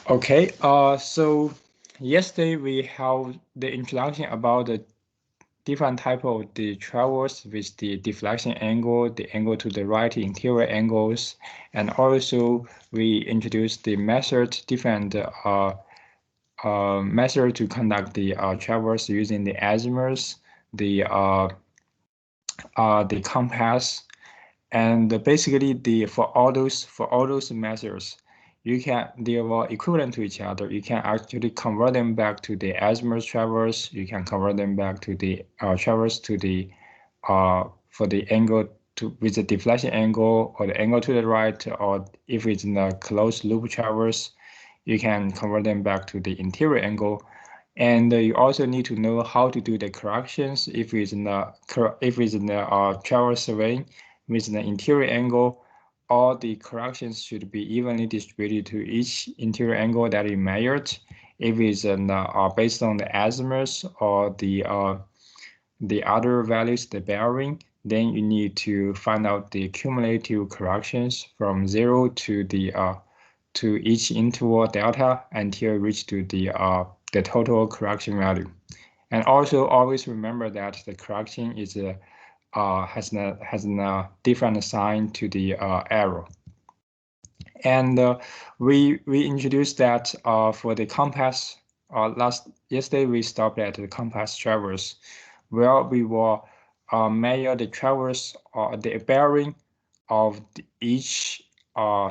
Okay, so yesterday we have the introduction about the different type of the travels with the deflection angle, the angle to the right, interior angles, and also we introduced the method, different method to conduct the travels using the azimuth, the compass, and basically the for all those methods, they were equivalent to each other. You can actually convert them back to the azimuth traverse. You can convert them back to the traverse to the for the angle to with the deflection angle or the angle to the right, or if it's in a closed loop traverse, you can convert them back to the interior angle. And you also need to know how to do the corrections if it's in the traverse surveying with the interior angle. All the corrections should be evenly distributed to each interior angle that you measured. If it's based on the azimuth or the other values, the bearing, then you need to find out the cumulative corrections from 0 to the to each interval delta until reach to the total correction value. And also always remember that the correction is has a different sign to the arrow. And we introduced that for the compass. Yesterday we stopped at the compass traverse, where we will measure the traverse or the bearing of each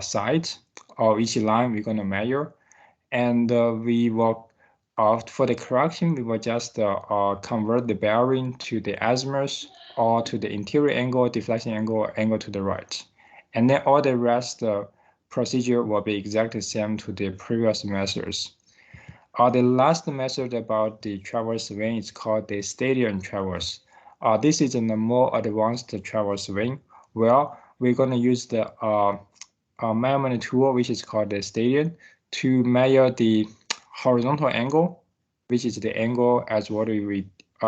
side or each line we're going to measure, and we will for the correction we will just convert the bearing to the azimuth or to the interior angle, deflection angle, or angle to the right, and then all the rest procedure will be exactly the same to the previous methods. The last method about the traverse surveying is called the stadium traverse. This is a more advanced traverse surveying where we're going to use the measurement tool, which is called the stadium, to measure the horizontal angle, which is the angle as what we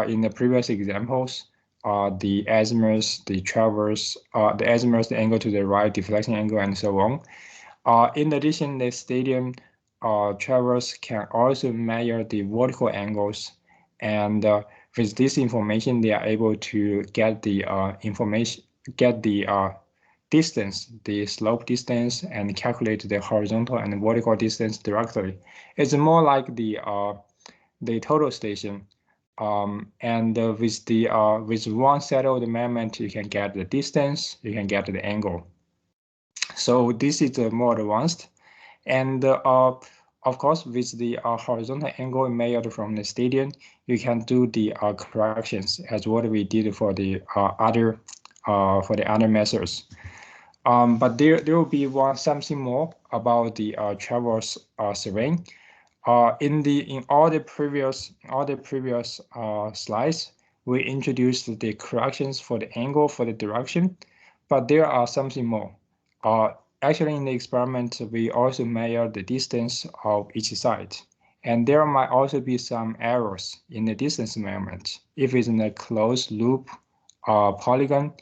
in the previous examples, the azimuth, the traverse, the azimuth, the angle to the right, deflection angle, and so on. In addition, the stadium traverse can also measure the vertical angles, and with this information, they are able to get the distance, the slope distance, and calculate the horizontal and vertical distance directly. It's more like the total station. And with one set of the measurement, you can get the distance, you can get the angle. So this is more advanced. And of course, with the horizontal angle measured from the stadium, you can do the corrections as what we did for the other methods. But there will be something more about the traverse surveying. In all the previous slides, we introduced the corrections for the angle for the direction, but there are something more. Actually, in the experiment, we also measure the distance of each side, and there might also be some errors in the distance measurement. If it's in a closed loop polygon,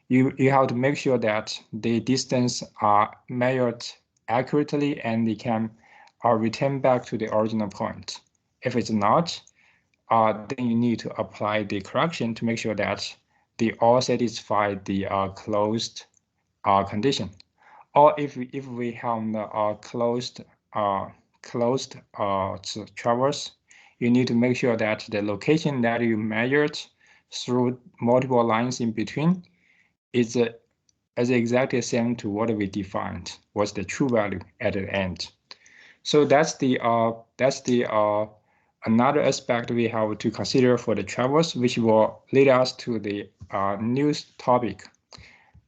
you have to make sure that the distance are measured accurately and they can return back to the original point. If it's not, then you need to apply the correction to make sure that they all satisfy the closed condition. Or if we have the closed traverse, you need to make sure that the location that you measured through multiple lines in between is exactly the same to what we defined was the true value at the end. So that's the another aspect we have to consider for the traverse, which will lead us to the new topic,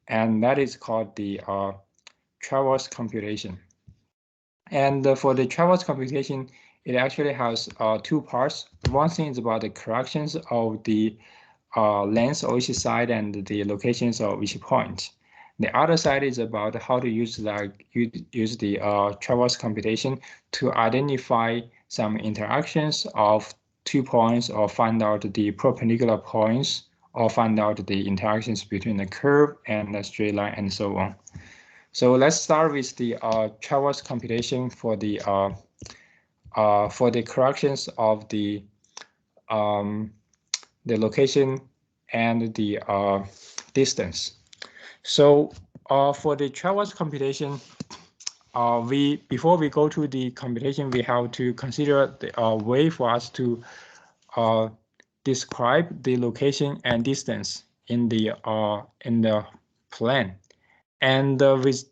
and that is called the traverse computation. And for the traverse computation, it actually has two parts. One thing is about the corrections of the length of each side and the locations of each point. The other side is about how to use the traverse computation to identify some interactions of 2 points, or find out the perpendicular points, or find out the interactions between the curve and the straight line, and so on. So let's start with the traverse computation for the for the corrections of the location and the distance. So for the traverse computation, before we go to the computation, we have to consider the way for us to describe the location and distance in the plane. And with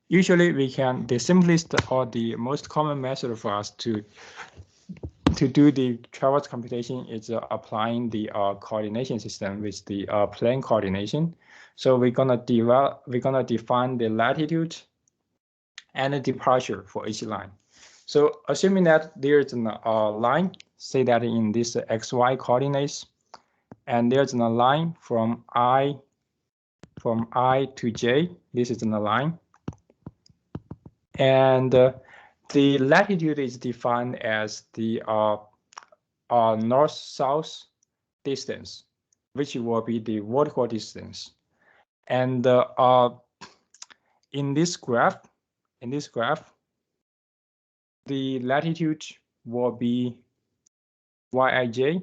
usually we can, the simplest or the most common method for us to do the traverse computation is applying the coordination system with the plane coordination. So we're gonna define the latitude and the departure for each line. So assuming that there's a line, say that in this XY coordinates, and there's a line from I to J. This is a line, and the latitude is defined as the north-south distance, which will be the vertical distance. And in this graph, the latitude will be Yij,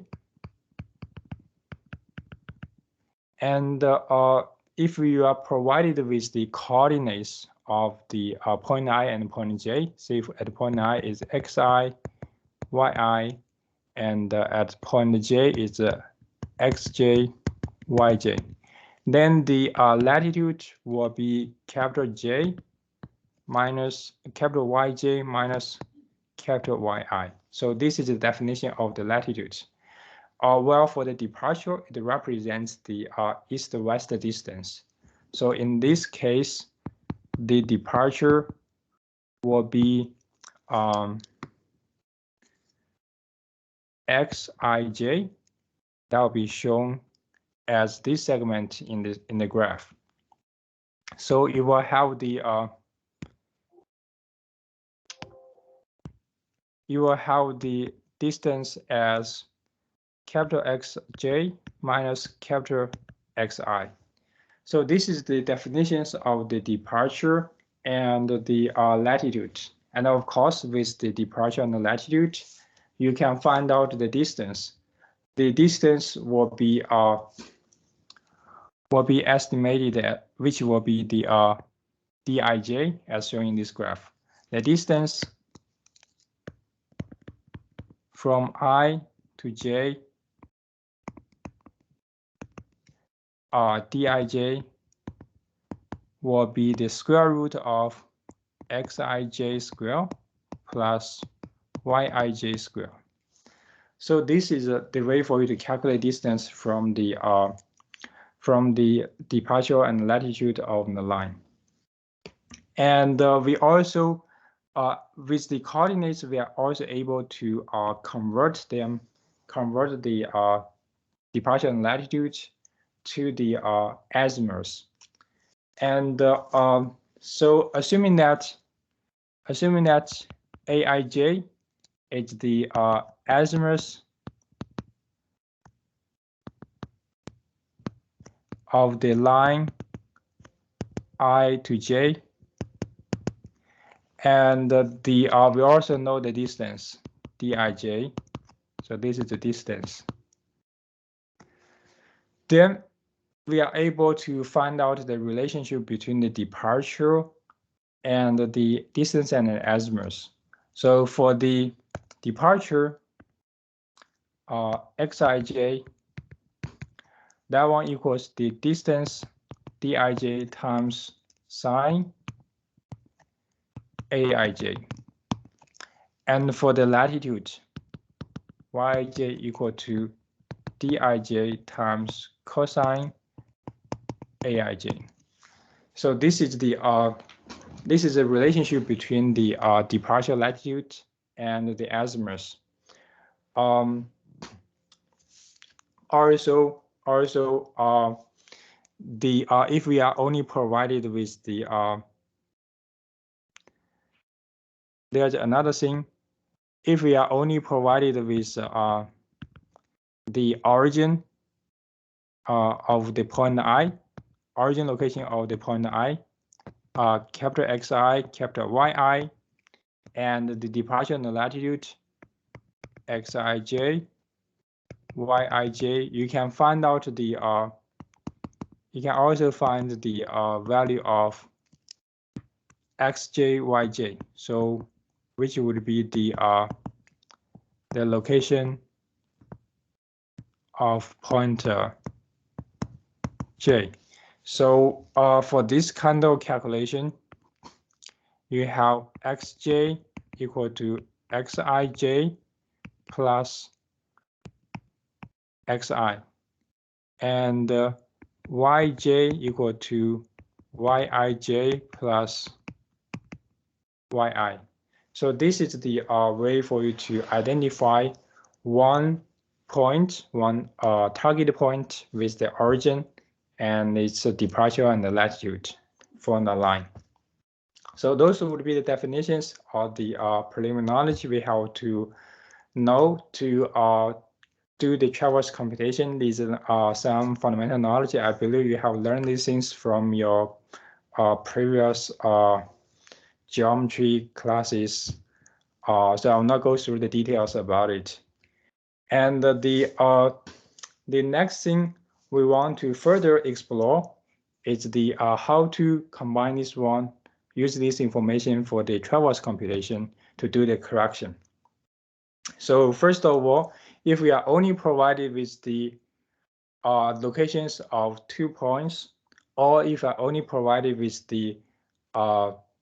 and if you are provided with the coordinates of the point I and point J, say at point I is xi, yi, and at point J is xj, yj, then the latitude will be capital J minus capital Yj minus capital Yi. So this is the definition of the latitude. Well, for the departure, it represents the east-west distance. So in this case, the departure will be xij. That will be shown as this segment in the graph. So you will have the distance as capital Xj minus capital Xi. So this is the definitions of the departure and the latitude. And of course, with the departure and the latitude, you can find out the distance. The distance will be estimated at, which will be the Dij as shown in this graph. The distance from I to J, Dij will be the square root of xij square plus yij square. So this is the way for you to calculate distance from the departure and latitude of the line. And we also, with the coordinates, we are also able to convert the departure and latitude to the azimuths. And so assuming that Aij is the azimuth of the line I to J, and we also know the distance Dij. So this is the distance. Then we are able to find out the relationship between the departure and the distance and the azimuth. So for the departure, xij, that one equals the distance Dij times sine Aij. And for the latitude, Yj equal to Dij times cosine Aij. So this is the a relationship between the departure latitude and the azimuth. Also, if we are only provided with the there's another thing. If we are only provided with the origin of the point I, origin location of the point I, capital Xi, capital Yi, and the departure and the latitude xij, yij. You can find out the you can also find the value of xj, yj. So which would be the location of point j. So for this kind of calculation, you have xj equal to xij plus xi, and yj equal to yij plus yi. So this is the way for you to identify one point, one target point with the origin and its departure and the latitude from the line. So those would be the definitions of the preliminary knowledge we have to know to do the traverse computation. These are some fundamental knowledge. I believe you have learned these things from your previous geometry classes. So I'll not go through the details about it. And the next thing we want to further explore is the how to combine this one, use this information for the traverse computation to do the correction. So first of all, if we are only provided with the locations of 2 points, or if I only provided with the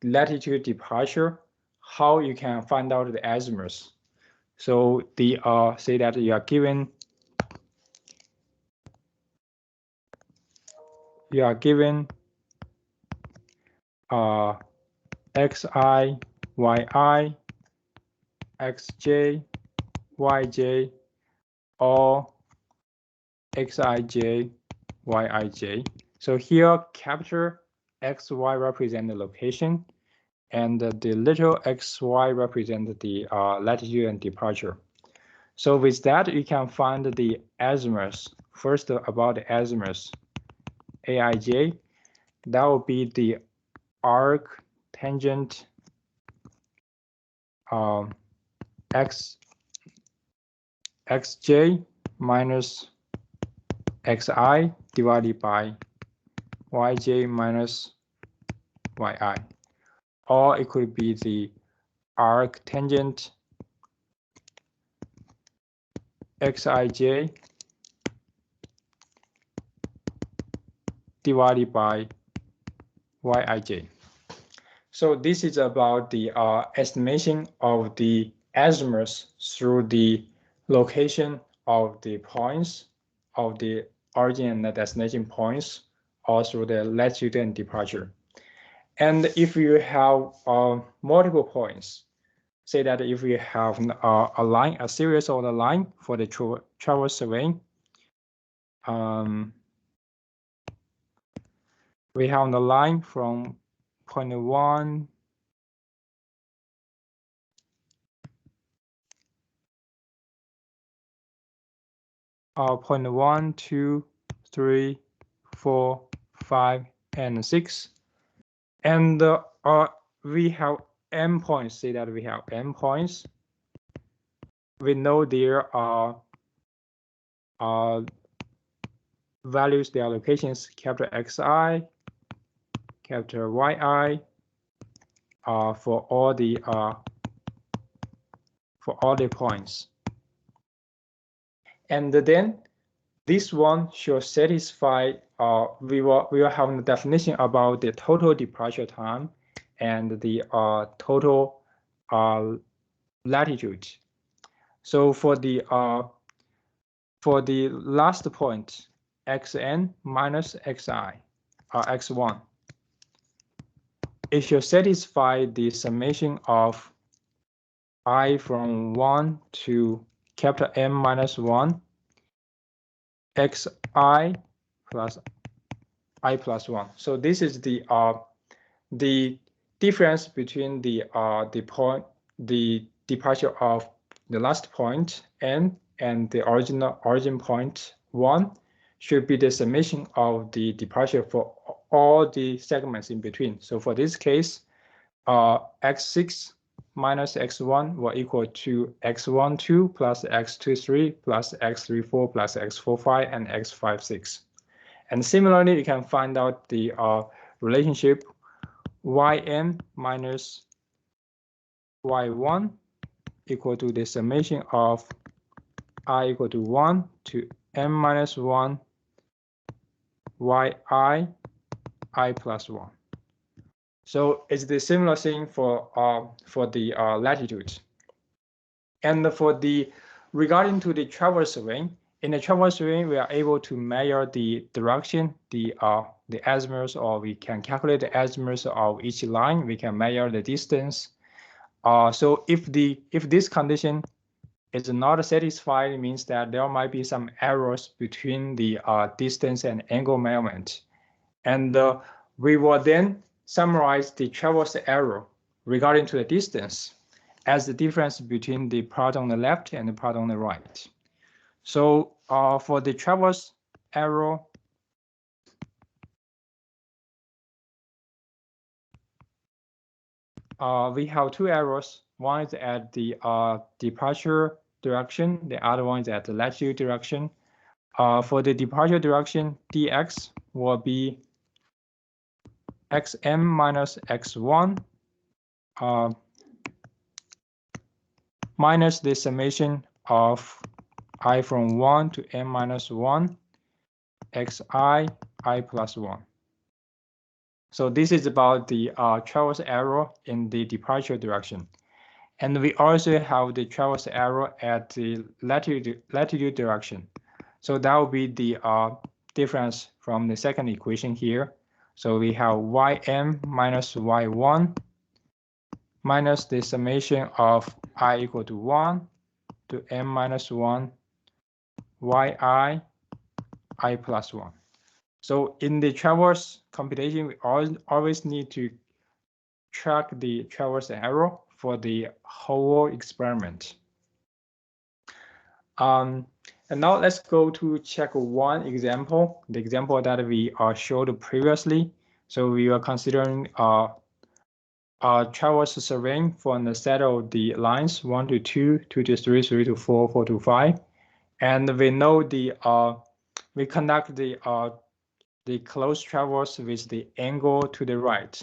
latitude departure, how you can find out the azimuth. So the say that you are given xi, yi, xj, yj, or xij, yij. So here, capital xy represent the location, and the little xy represent the latitude and departure. So with that, you can find the azimuth. First, about the azimuth, aij, that will be the arc tangent xj minus xi divided by yj minus yi, or it could be the arc tangent xij divided by yij. So this is about the estimation of the azimuth through the location of the points of the origin and the destination points, or through the latitude and departure. And if you have multiple points, say that if you have a line, a series of the line for the traverse surveying, we have the line from point 1 point 1, 2, 3, 4, 5, and 6. And we have m points. Say that we have m points. We know there are values, their locations, capital xi, capital yi, for all the points. And then this one should satisfy. We will have the definition about the total departure time and the total latitude. So for the last point, xn minus xi, x1, it should satisfy the summation of I from 1 to capital M minus 1, xi plus I plus 1. So this is the difference between the departure of the last point n and the origin point 1 should be the summation of the departure for all the segments in between. So for this case, x6 minus x1 will equal to x12 plus x23 plus x34 plus x45 and x56. And similarly, you can find out the relationship yn minus y1 equal to the summation of I equal to 1 to m minus 1 yi I plus 1. So it's the similar thing for the latitude. And for the regarding to the traverse ring, in the traverse ring, we are able to measure the direction, the azimuth, or we can calculate the azimuth of each line. We can measure the distance. So if this condition is not satisfied, it means that there might be some errors between the distance and angle measurement. And we will then summarize the traverse error regarding to the distance as the difference between the part on the left and the part on the right. So for the traverse error, we have two errors. One is at the departure direction. The other one is at the latitude direction. For the departure direction, dx will be xm minus x1 minus the summation of I from 1 to m minus 1 xi I plus 1. So this is about the traverse error in the departure direction. And we also have the traverse error at the latitude direction. So that will be the difference from the second equation here. So we have ym minus y1 minus the summation of I equal to 1 to m minus 1 yi I plus 1. So in the traverse computation, we always need to track the traverse error for the whole experiment. And now let's go to check one example, the example that we showed previously. So we are considering a traverse surveying for the set of the lines 1 to 2, 2 to 3, 3 to 4, 4 to 5. And we know we conduct the closed traverse with the angle to the right.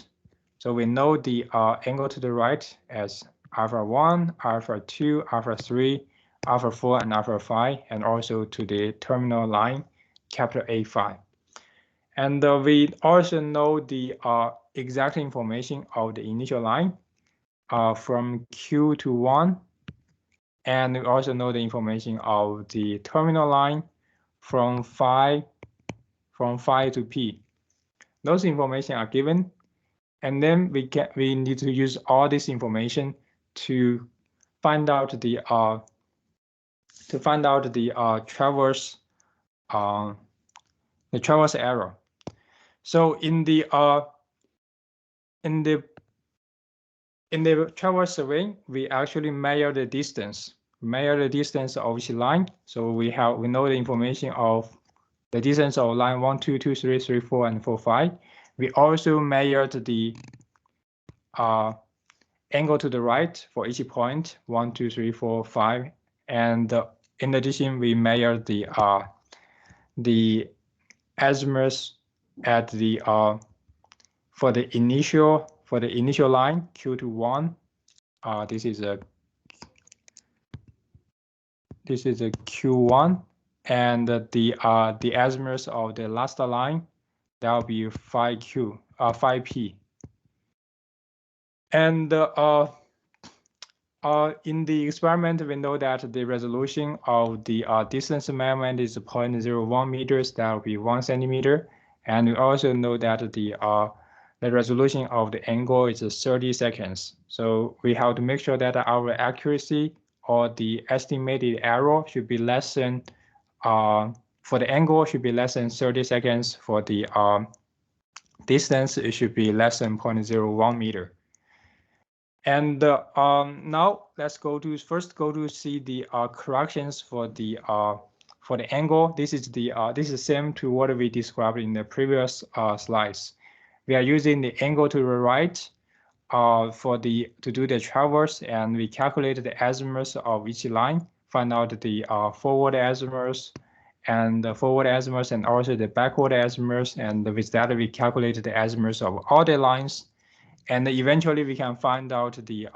So we know the angle to the right as alpha 1, alpha 2, alpha 3, alpha 4, and alpha 5, and also to the terminal line, capital A5. And we also know the exact information of the initial line from Q to 1. And we also know the information of the terminal line from phi to P. Those information are given. And then we need to use all this information to find out the traverse error. So in the traverse survey, we actually measure the distance of each line. So we know the information of the distance of line 1, 2, 2, 3, 3, 4, and 4, 5. We also measured the angle to the right for each point, 1, 2, 3, 4, 5. And in addition, we measured the azimuth at the for the initial line Q to 1. This is a Q1, and the azimuth of the last line, that will be 5P. And in the experiment, we know that the resolution of the distance measurement is 0.01 meters. That will be 1 centimeter. And we also know that the resolution of the angle is 30 seconds. So we have to make sure that our accuracy or the estimated error should be less than, for the angle should be less than 30 seconds. For the distance, it should be less than 0.01 meter. And now let's first go to see the corrections for the angle. This is same to what we described in the previous slides. We are using the angle to the right to do the traverse, and we calculate the azimuth of each line, find out the forward azimuth and the forward azimuth and also the backward azimuth, and with that we calculate the azimuth of all the lines, and eventually we can find out the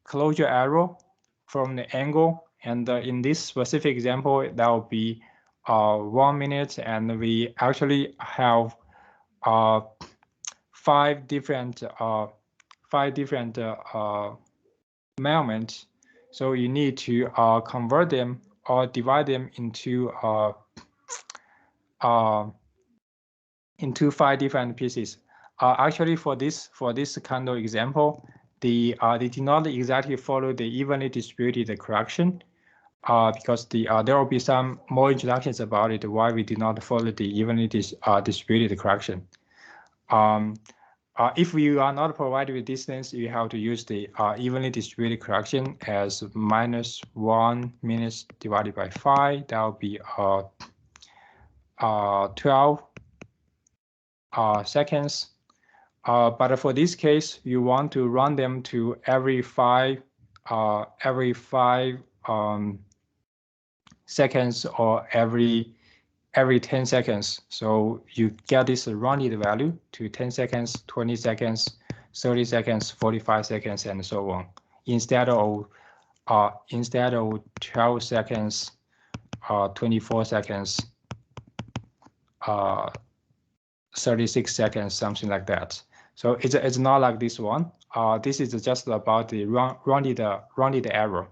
closure error from the angle, and in this specific example that will be 1 minute, and we actually have 5 different measurements. So you need to convert them or divide them into 5 different pieces. Actually, for this kind of example, they did not exactly follow the evenly distributed correction, because there will be some more introductions about it why we did not follow the evenly distributed correction. If you are not provided with distance, you have to use the evenly distributed correction as -1 minutes divided by 5. That will be 12 seconds. But for this case, you want to run them to every 5 seconds or every 10 seconds. So you get this rounded value to 10 seconds, 20 seconds, 30 seconds, 45 seconds, and so on. Instead of 12 seconds, 24 seconds, 36 seconds, something like that. So it's not like this one. This is just about the rounded error.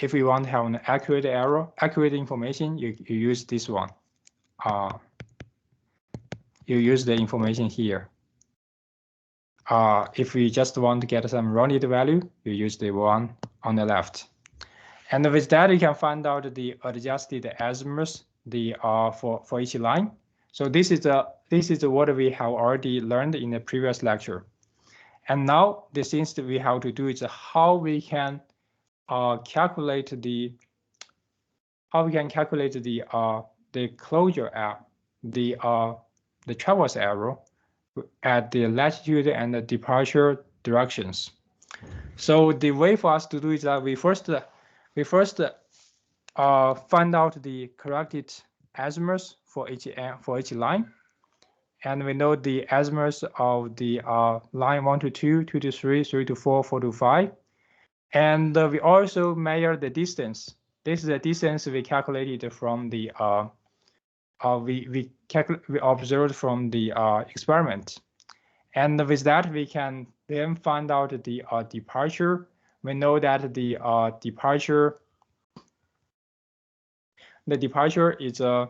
If you want to have an accurate information, you use this one. You use the information here. If you just want to get some rounded value, you use the one on the left. And with that, you can find out the adjusted azimuth for each line. So this is what we have already learned in the previous lecture. And now the things that we have to do is how we can calculate the closure error, the traverse error at the latitude and the departure directions. So the way for us to do is that we first find out the corrected azimuth for each line, and we know the azimuth of the line 1 to 2, 2 to 3, 3 to 4, 4 to 5, and we also measure the distance. This is the distance we calculated from the we observed from the experiment, and with that we can then find out the departure. We know that the departure is the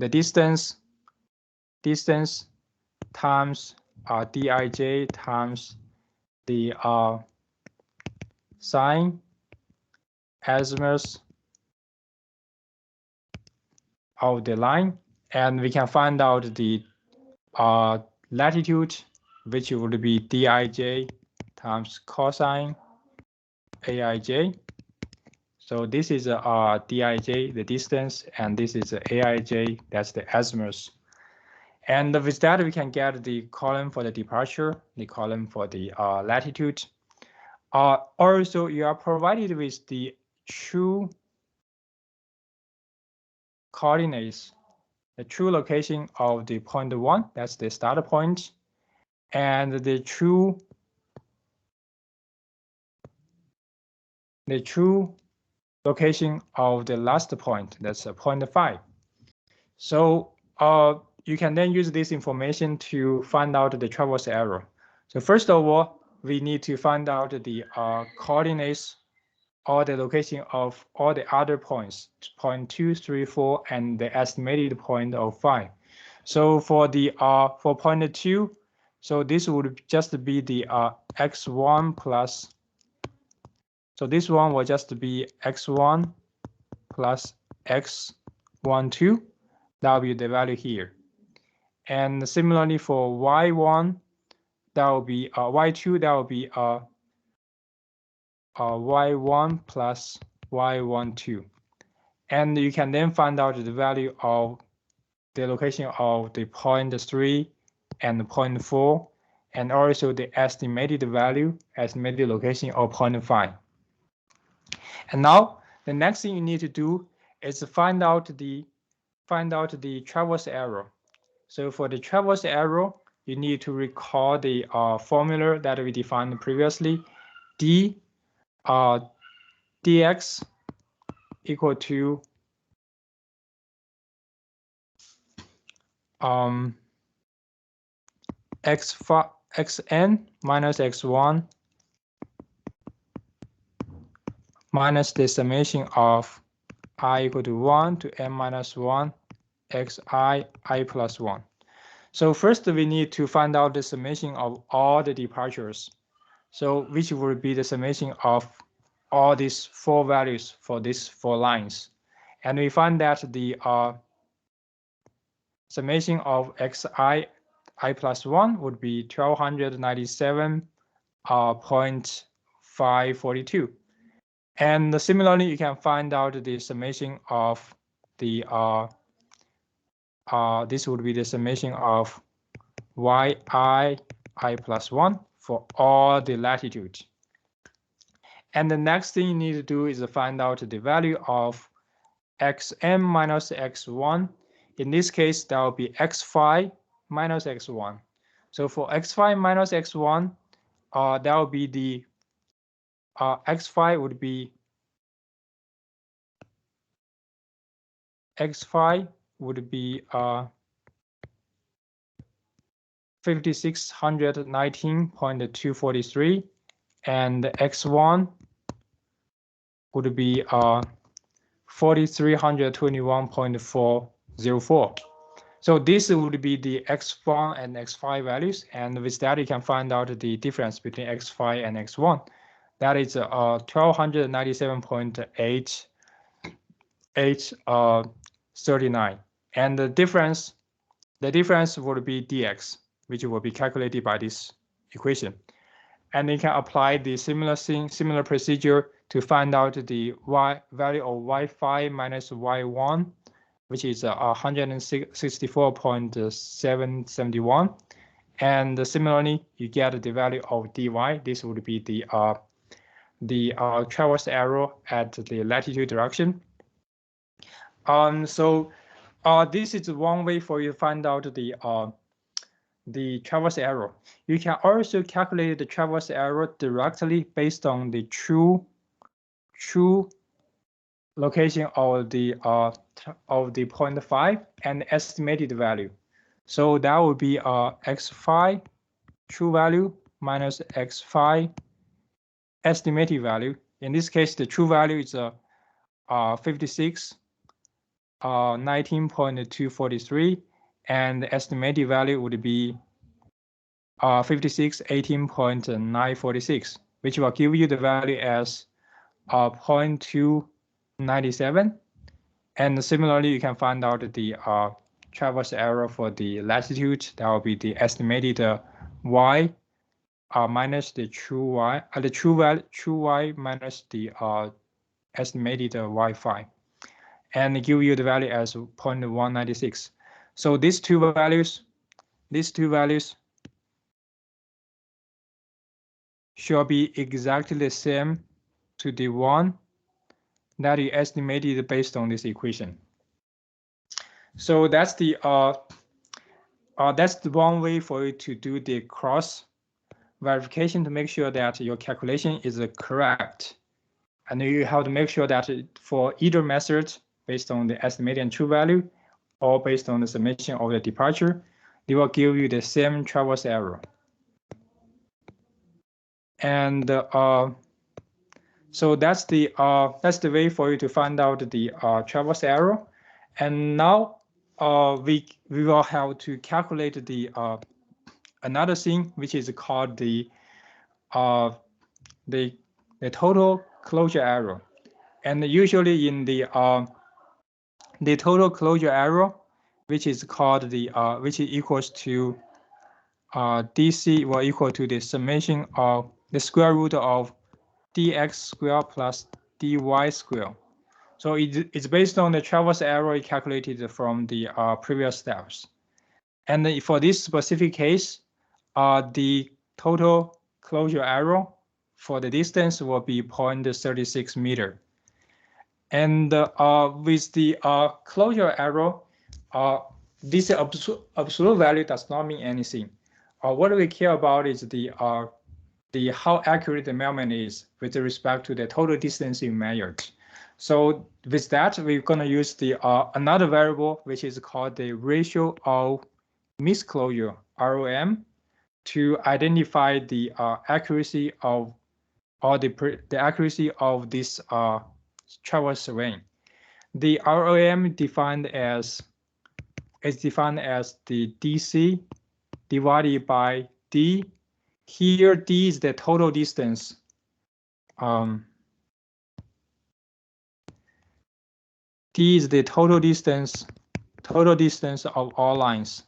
distance times dij times the sine azimuth of the line, and we can find out the latitude, which would be dij times cosine aij. So this is dij, the distance, and this is aij, that's the azimuth. And with that, we can get the column for the departure, the column for the latitude. Also, you are provided with the true coordinates, the true location of the point 1, that's the start point, and the true location of the last point, that's point 5. So you can then use this information to find out the traverse error. So first of all, we need to find out the coordinates or the location of all the other points, point 2, 3, 4, and the estimated point of 5. So for the for point 2, so this would just be the x1 plus. So this one will just be x1 plus x12. That will be the value here. And similarly for y1, that will be y2. That will be y1 plus y12. And you can then find out the value of the location of the point 3 and point 4, and also the estimated value, estimated location of 0.5. And now the next thing you need to do is find out the traverse error. So for the traverse error, you need to recall the formula that we defined previously. Dx equal to xn minus x1 minus the summation of I equal to 1 to n minus 1 xi I plus 1. So first we need to find out the summation of all the departures. So which will be the summation of all these 4 values for these 4 lines. And we find that the summation of xi I plus 1 would be 1297.542. And similarly, you can find out the summation of the this would be the summation of yi I plus 1 for all the latitude. And the next thing you need to do is find out the value of xm minus x1. In this case, that will be x phi minus x1. So for x phi minus x1, that will be the x phi would be 5619.243, and x1 would be 4321.404. So this would be the x1 and x5 values, and with that you can find out the difference between x5 and x1. That is 1297.839, and the difference would be dx, which will be calculated by this equation. And you can apply the similar procedure to find out the value of y5 minus y1, which is 164.771. And similarly, you get the value of dy. This would be the traverse error at the latitude direction. So this is one way for you to find out the traverse error. You can also calculate the traverse error directly based on the true location of the 0.5 and estimated value. So that would be x phi true value minus x phi estimated value. In this case, the true value is 19.243, and the estimated value would be 18.946, which will give you the value as 0.297. And similarly, you can find out the traverse error for the latitude. That will be the estimated y minus the true y, true y minus the estimated y phi, and give you the value as 0.196. So these two values shall be exactly the same to the one that you estimated based on this equation. So that's the one way for you to do the cross verification to make sure that your calculation is correct. And you have to make sure that for either method, based on the estimated and true value, or based on the summation of the departure, they will give you the same traverse error. And so that's the way for you to find out the traverse error. And now we will have to calculate the another thing, which is called the total closure error. And usually in the total closure error, which is called the which equals to dc will equal to the summation of the square root of dx squared plus dy squared. So it's based on the traverse error calculated from the previous steps. And for this specific case, the total closure error for the distance will be 0.36 meter. And with the closure error, this absolute value does not mean anything. What we care about is the how accurate the measurement is with respect to the total distance you measured. So with that, we're going to use the another variable which is called the ratio of misclosure (ROM) to identify the accuracy of the accuracy of this traverse terrain. The ROM defined as the DC divided by D. Here, D is the total distance. D is the total distance of all lines.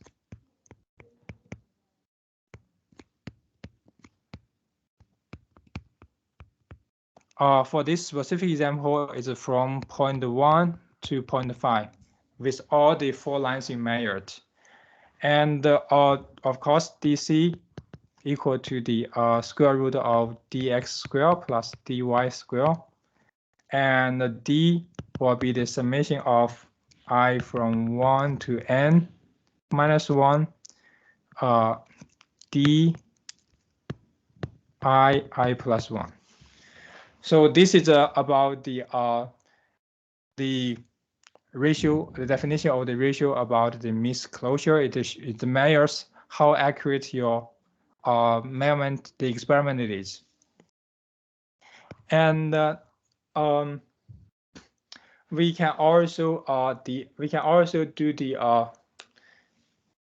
For this specific example, it's from 0.1 to 0.5 with all the 4 lines in measured. And of course, DC equal to the square root of dx squared plus dy squared. And D will be the summation of I from 1 to n minus 1 d I plus 1. So this is about the ratio, the definition of the ratio about the misclosure. It measures how accurate your measurement, the experiment is. And we can also do the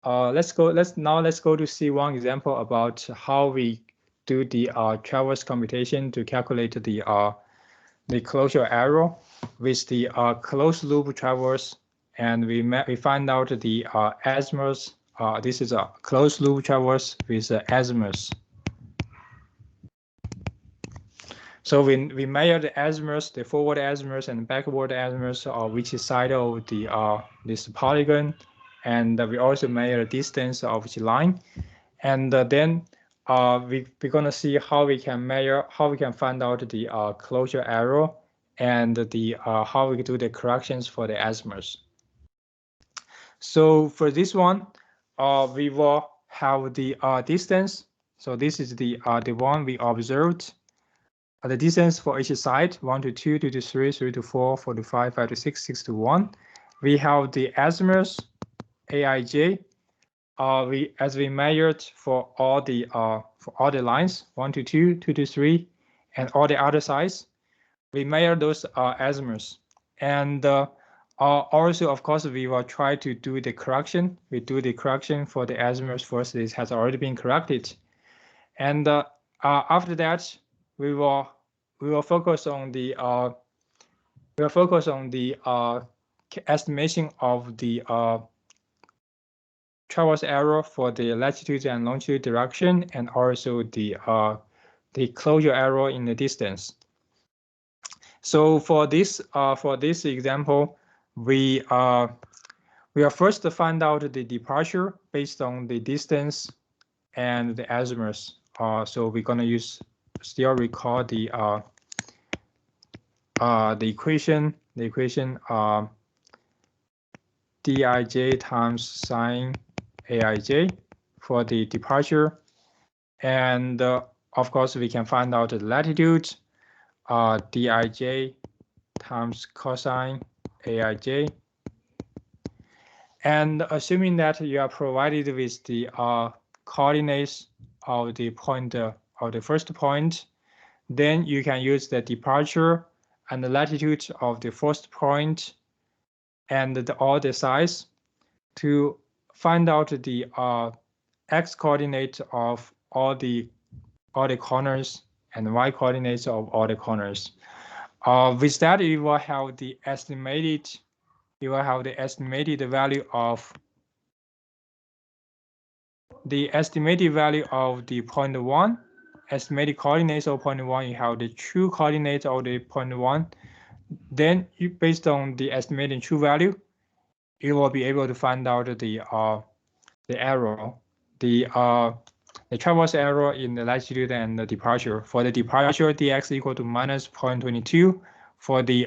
let's go to see one example about how we do the traverse computation to calculate the closure error with the closed loop traverse, and we find out the azimuth. This is a closed loop traverse with azimuth. So we measure the azimuth, the forward azimuth and backward azimuth of which side of the this polygon, and we also measure the distance of each line, and then we're gonna see how we can find out the closure error and the how we do the corrections for the azimuth. So for this one, we will have the distance. So this is the one we observed. The distance for each side, 1 to 2, 2 to 3, 3 to 4, 4 to 5, 5 to 6, 6 to 1. We have the azimuth, Aij. As we measured for all the lines, 1 to 2, 2 to 3, and all the other sides, we measure those azimuths. And also, of course, we will try to do the correction. We do the correction for the azimuth first. This has already been corrected, and after that, we will focus on the estimation of the traverse error for the latitude and longitude direction, and also the closure error in the distance. So for this example, we will first find out the departure based on the distance and the azimuth. So we're gonna still recall the equation dij times sine aij for the departure, and of course we can find out the latitude dij times cosine aij, and assuming that you are provided with the coordinates of the point of the first point, then you can use the departure and the latitude of the first point and all the sides to find out the x coordinate of all the corners and y coordinates of all the corners. With that, you will have the estimated value of the point 1, estimated coordinates of point 1. You have the true coordinates of the point 1. Then, based on the estimated true value, you will be able to find out the error, the the traverse error in the latitude and the departure. For the departure, dx equal to minus 0.22. For the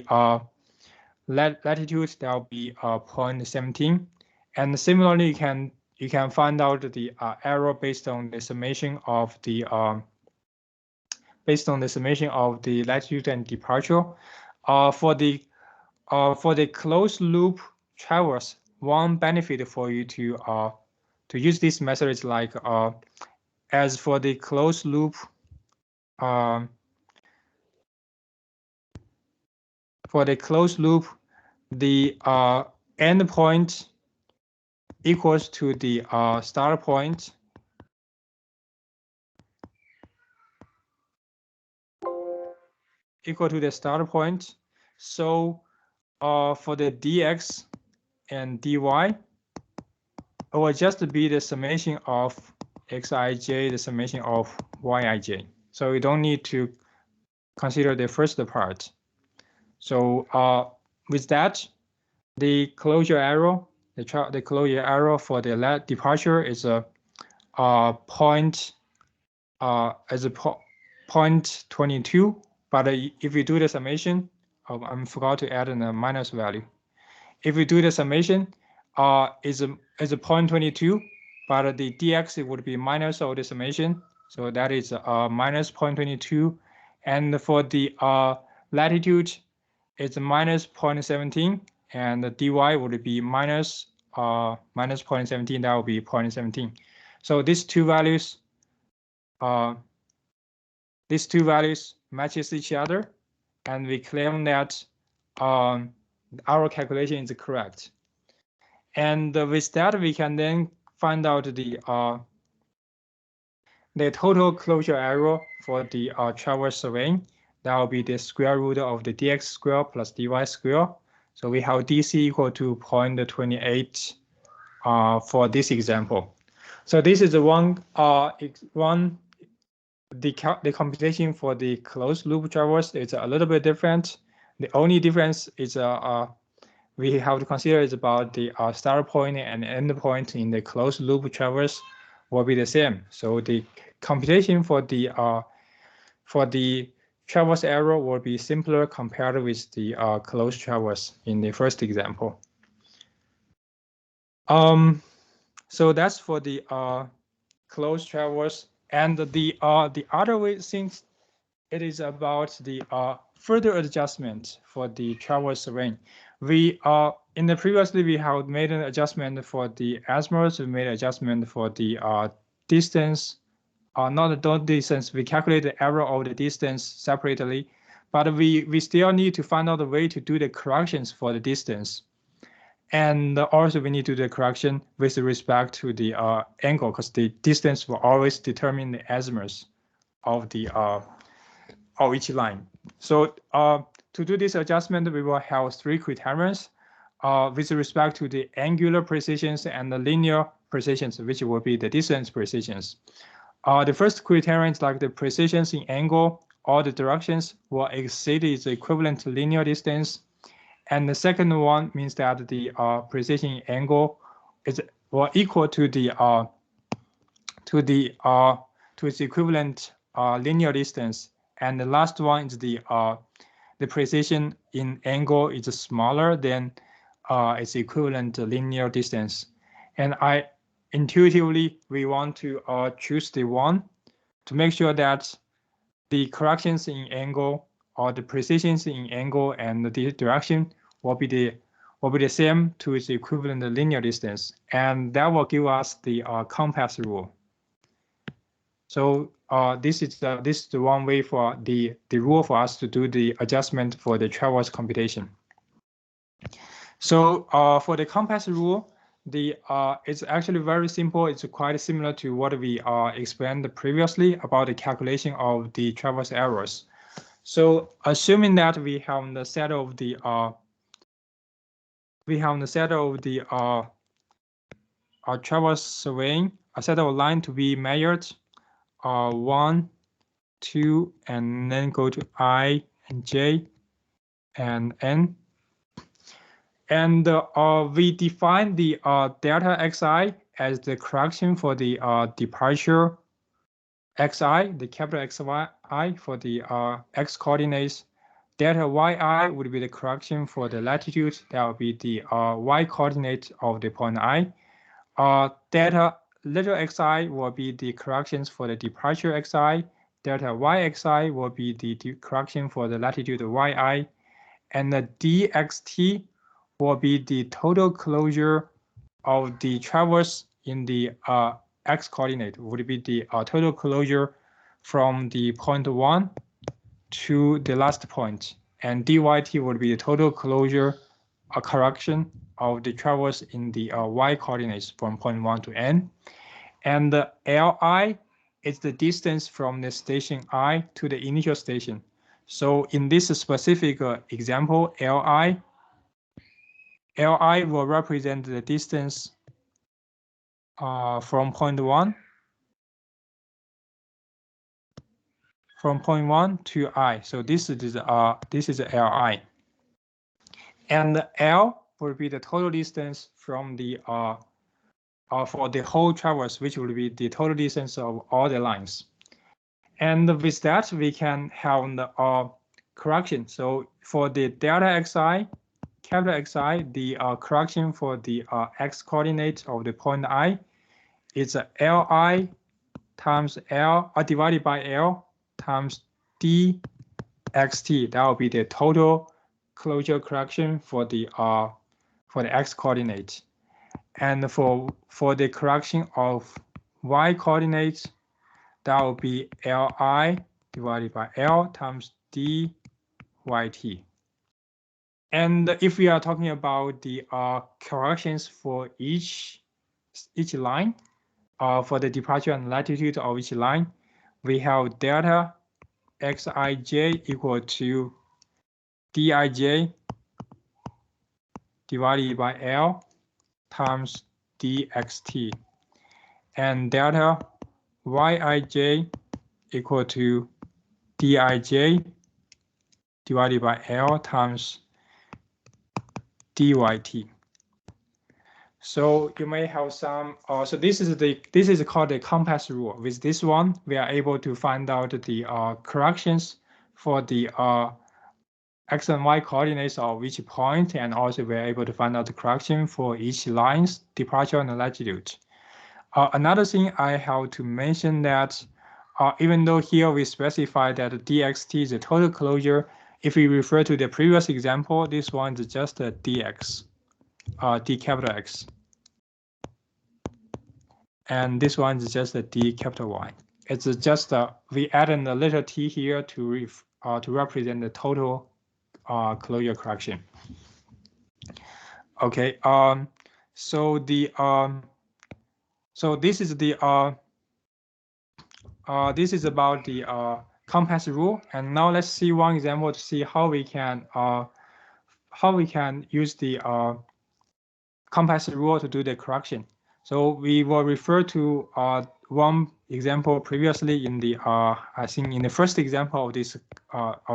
latitude, that will be 0.17. And similarly, you can find out the error based on the summation of the latitude and departure. For the closed loop traverse, one benefit for you to use this method is like as for the closed loop, the end point equals to the start point So for the dx and dy, it will just be the summation of xij, the summation of yij. So you don't need to consider the first part. So with that, the closure error, the closure error for the departure is a 0.22. But if you do the summation, I forgot to add a minus value. If we do the summation, is a 0.22, but the dx would be minus of the summation, so that is minus 0.22, and for the latitude, it's minus 0.17, and the dy would be minus 0.17. That would be 0.17. So these two values matches each other, and we claim that our calculation is correct. And with that, we can then find out the total closure error for the traverse surveying. That will be the square root of the dx square plus dy square. So we have dc equal to 0.28 for this example. So this is the the computation for the closed loop traverse is a little bit different. The only difference is we have to consider is about the start point and end point in the closed loop traverse will be the same. So the computation for the traverse error will be simpler compared with the closed traverse in the first example. So that's for the closed traverse, and the other way, since it is about the further adjustment for the traverse range. We in the previously we have made an adjustment for the azimuth. We made an adjustment for the distance. Not the distance. We calculate the error of the distance separately, but we still need to find out a way to do the corrections for the distance. And also we need to do the correction with respect to the angle, because the distance will always determine the azimuth of the of each line. So to do this adjustment, we will have three criterions with respect to the angular precisions and the linear precisions, which will be the distance precisions. The first criterion is like the precisions in angle, all the directions will exceed its equivalent linear distance. And the second one means that the precision in angle is equal to the to its equivalent linear distance. And the last one is the precision in angle is smaller than its equivalent linear distance. And intuitively we want to choose the one to make sure that the corrections in angle or the precisions in angle and the direction will be the same to its equivalent linear distance, and that will give us the compass rule. So this is the one way for the rule for us to do the adjustment for the traverse computation. So for the compass rule, it's actually very simple. It's quite similar to what we explained previously about the calculation of the traverse errors. So assuming that we have the set of the traverse surveying, a set of line to be measured, 1, 2, and then go to I and J and N. And we define the delta xi as the correction for the departure xi, the capital xi for the x coordinates. Delta yi would be the correction for the latitude. That would be the y coordinate of the point I. Delta little xi will be the corrections for the departure xi. Delta yxi will be the correction for the latitude yi. And the dxt will be the total closure of the traverse in the x coordinate, would be the total closure from the point 1 to the last point. And dyt would be the total closure correction of the traverse in the y coordinates from point 1 to n. And the li is the distance from the station I to the initial station. So in this specific example, li will represent the distance from point 1 to I. So this is li, and L will be the total distance from the for the whole traverse, which will be the total distance of all the lines. And with that, we can have the correction. So for the delta xi, capital Xi, the correction for the x coordinate of the point I is Li times L divided by L times dxt. That will be the total closure correction for the x coordinate. And for the correction of y coordinates, that will be Li divided by L times dyt. And if we are talking about the corrections for each line, for the departure and latitude of each line, we have delta xij equal to dij divided by L times dxt, and delta yij equal to dij divided by L times dyt. So you may have some. So this is called the compass rule. With this one, we are able to find out the corrections for the x and y coordinates of each point, and also we are able to find out the correction for each line's departure and latitude. Another thing I have to mention that even though here we specify that dxt is a total closure, if we refer to the previous example, this one is just a dx, d capital X. And this one is just a d capital Y. It's just we added a little t here to represent the total closure correction. Okay. So the so this is the this is about the compass rule, and now let's see one example to see how we can use the compass rule to do the correction. So we will refer to one example previously in the I think in the first example of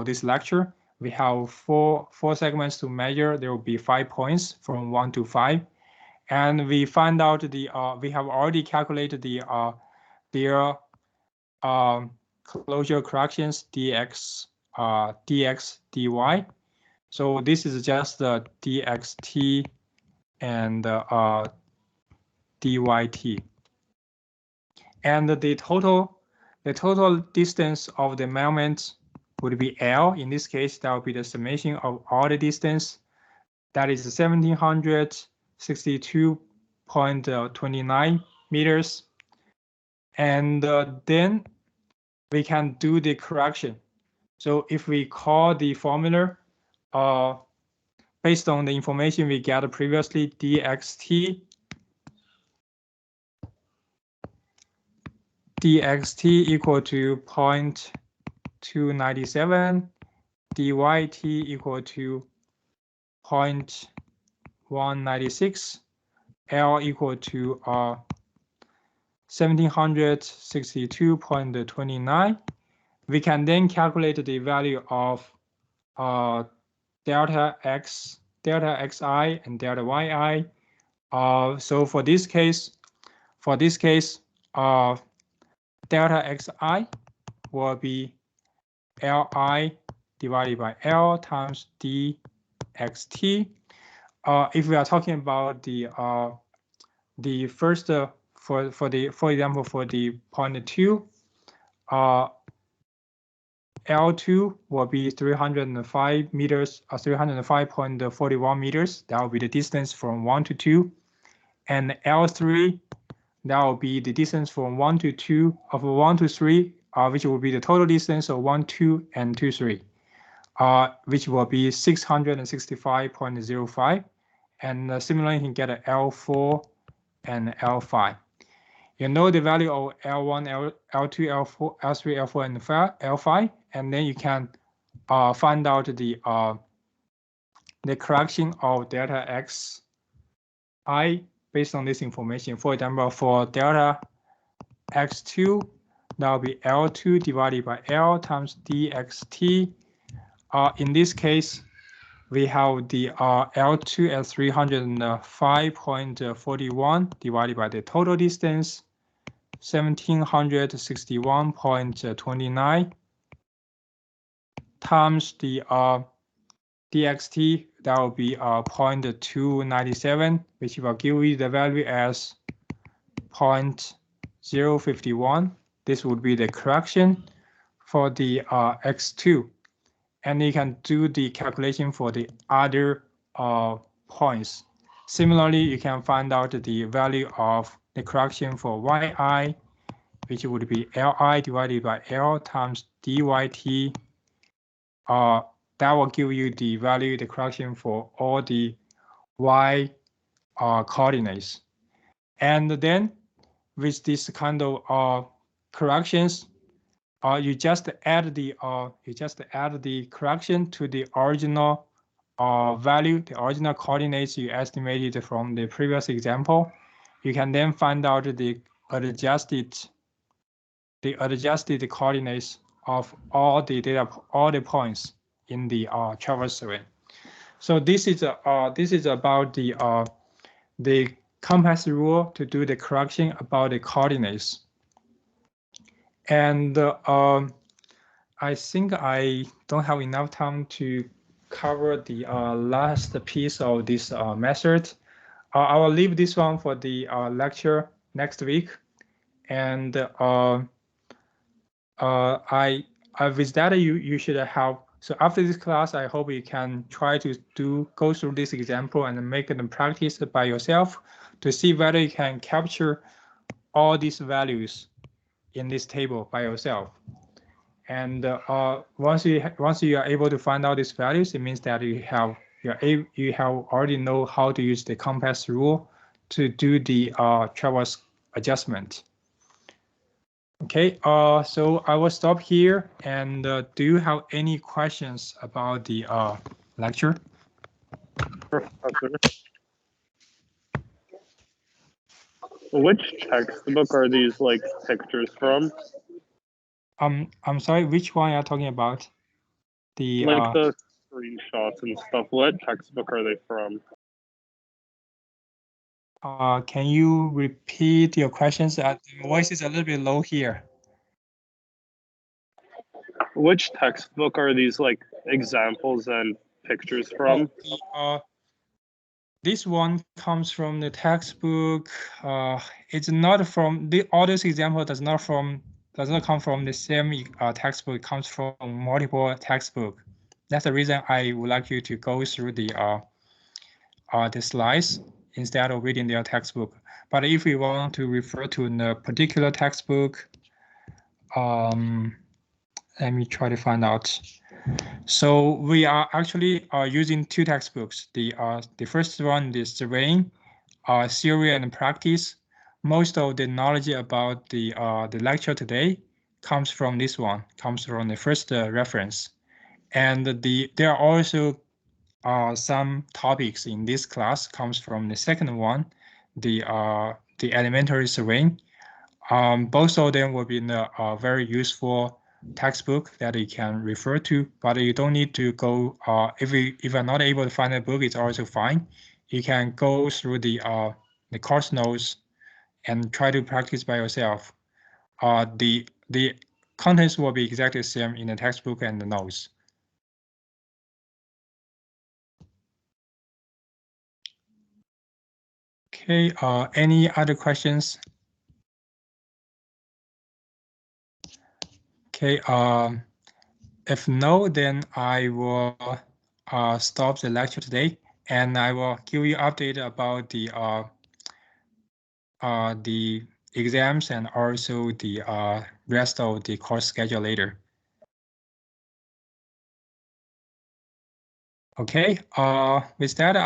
this lecture. We have four segments to measure. There will be 5 points from 1 to 5, and we find out the we have already calculated the their closure corrections dx dy. So this is just the dxt and dyt, and the total distance of the measurement would be L. In this case, that would be the summation of all the distance. That is 1762.29 meters. And then we can do the correction. So if we call the formula based on the information we got previously, dxt equal to 0.297, dyt equal to 0.196, L equal to 1762.29. We can then calculate the value of delta xi and delta yi. So for this case, delta xi will be Li divided by L times dxt. If we are talking about the first for example for the point 2, L2 will be 305 meters, 305.41 meters. That will be the distance from 1 to 2, and L3 that will be the distance from 1 to 2 of 1 to 3, which will be the total distance of 1, 2, and 2, 3. Which will be 665.05, and similarly you can get a L4 and L5. You know the value of L1, L2, L4, L3, L4, and L5, and then you can find out the correction of delta xi based on this information. For example, for delta x2, that will be L2 divided by L times dxt. In this case, we have the L2 at 305.41 divided by the total distance, 1761.29, times the dxt, that will be 0.297, which will give you the value as 0.051. This would be the correction for the x2. And you can do the calculation for the other points. Similarly, you can find out the value of the correction for yi, which would be Li divided by L times dyt. That will give you the value, the correction for all the y coordinates. And then with this kind of corrections, you just add the correction to the original value, the original coordinates you estimated from the previous example. You can then find out the adjusted coordinates of all the data, all the points in the traverse terrain. So this is about the compass rule to do the correction about the coordinates. And I think I don't have enough time to cover the last piece of this method. I will leave this one for the lecture next week. And with that, you should have. So after this class, I hope you can try to go through this example and make them practice by yourself to see whether you can capture all these values in this table by yourself. And once you are able to find out these values, it means that you have already know how to use the compass rule to do the traverse adjustment. Okay, so I will stop here. And do you have any questions about the lecture? Professor, which textbook are these like pictures from? I'm sorry, which one are you talking about? The like the screenshots and stuff. What textbook are they from? Can you repeat your questions? The voice is a little bit low here. Which textbook are these like examples and pictures from? This one comes from the textbook. It's not from all this example does not come from the same textbook. It comes from multiple textbooks. That's the reason I would like you to go through the slides instead of reading their textbook. But if you want to refer to a particular textbook, let me try to find out. So we are actually using two textbooks. The first one is Surveying, Theory and Practice. Most of the knowledge about the lecture today comes from this one, comes from the first reference. And there are also some topics in this class comes from the second one, the elementary surveying. Both of them will be in a very useful textbook that you can refer to, but you don't need to go. If you're not able to find a book, it's also fine. You can go through the course notes and try to practice by yourself. the contents will be exactly the same in the textbook and the notes. Okay, any other questions? Okay, if no, then I will stop the lecture today, and I will give you update about the exams and also the rest of the course schedule later. Okay, with that,